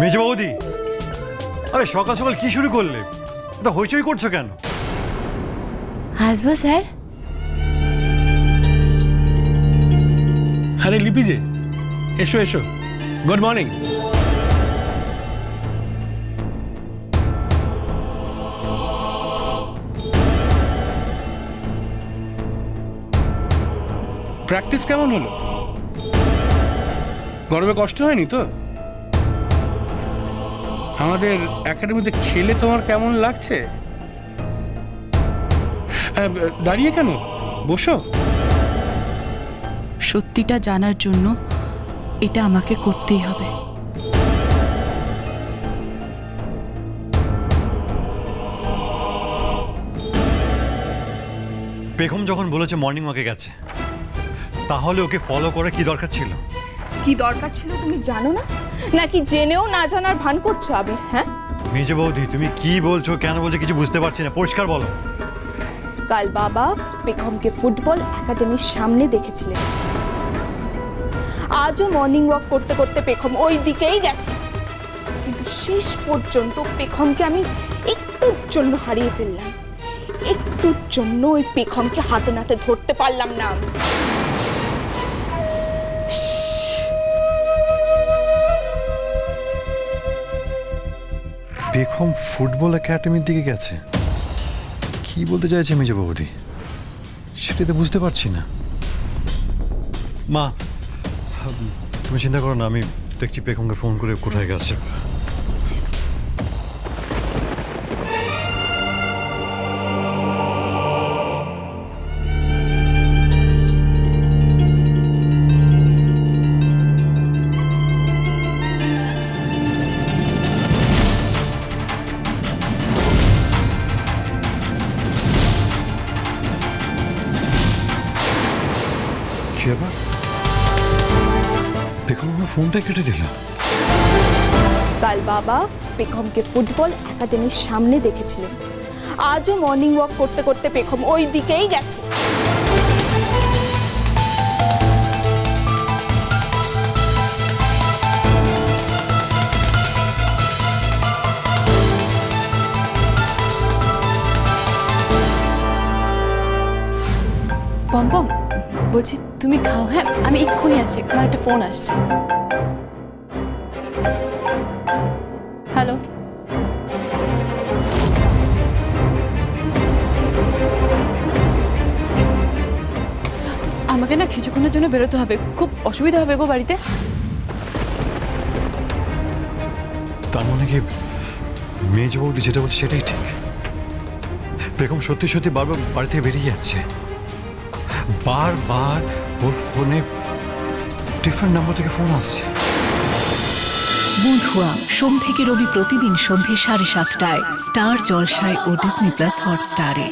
মেজো বৌদি, আরে সকাল সকাল কি শুরু করলে? এটা হইচই করছো কেন? আসবো স্যার? আরে লিপি যে, এসো এসো। Good morning. প্র্যাকটিস কেমন হলো? গরমে কষ্ট হয়নি তো? আমাদের একাডেমিতে খেলে তোমার কেমন লাগছে? দাঁড়িয়ে কেন, বসো। সত্যিটা জানার জন্য এটা আমাকে করতেই হবে। পেখম যখন বলেছে মর্নিং ওয়াকে গেছে, তাহলে ওকে ফলো করে কি দরকার ছিল? কি দরকার ছিল তুমি জানো না, নাকি জেনেও না জানার ভান করছো আবির? হ্যাঁ, মেজো বৌদি, তুমি কি বলছো, কেন বলছো কিছু বুঝতে পারছি না, পরিষ্কার বলো। কাল বাবা পেখমকে ফুটবল একাডেমির সামনে দেখেছিলেন। আজও মর্নিং ওয়াক করতে করতে পেখম ওই দিকেই গেছে, কিন্তু শেষ পর্যন্ত পেখমকে আমি একটুর জন্য হারিয়ে ফেললাম। একটুর জন্য ওই পেখমকে হাতে নাতে ধরতে পারলাম না আমি। পেখম ফুটবল একাডেমির দিকে গেছে? কি বলতে চাইছে মেজো বৌদি, সেটা তো বুঝতে পারছি না। মা, তুমি চিন্তা করো না, আমি দেখছি পেখমকে ফোন করে কোথায় গেছে। কি ব্যাপার? পেখম আমার ফোনটা কেটে দিল। কাল বাবা পেখমকে ফুটবল একাডেমির সামনে দেখেছিলেন। আজও মর্নিং ওয়াক করতে করতে পেখম ওই দিকেই গেছে। পম্পম, বলছি তুমি খাও। হ্যাঁ, আমি এক্ষুনি আসছি, আমার একটা ফোন আসছে। হ্যালো, আমাকে না কিছুক্ষণের জন্য বেরোতে হবে, খুব অসুবিধা হবে গো বাড়িতে। তার মানে কি মেজো বৌদি যেটা বলছে সেটাই ঠিক? পেখম সত্যি সত্যি বারবার বাড়ি থেকে বেরিয়ে যাচ্ছে, বারবার ওর ফোনে ডিফারেন্ট নাম্বার থেকে ফোন আসছে। বুধুয়া সোম থেকে রবি প্রতিদিন সন্ধ্যে 7:30টায় স্টার জলসায় ও ডিজনি প্লাস হটস্টারে।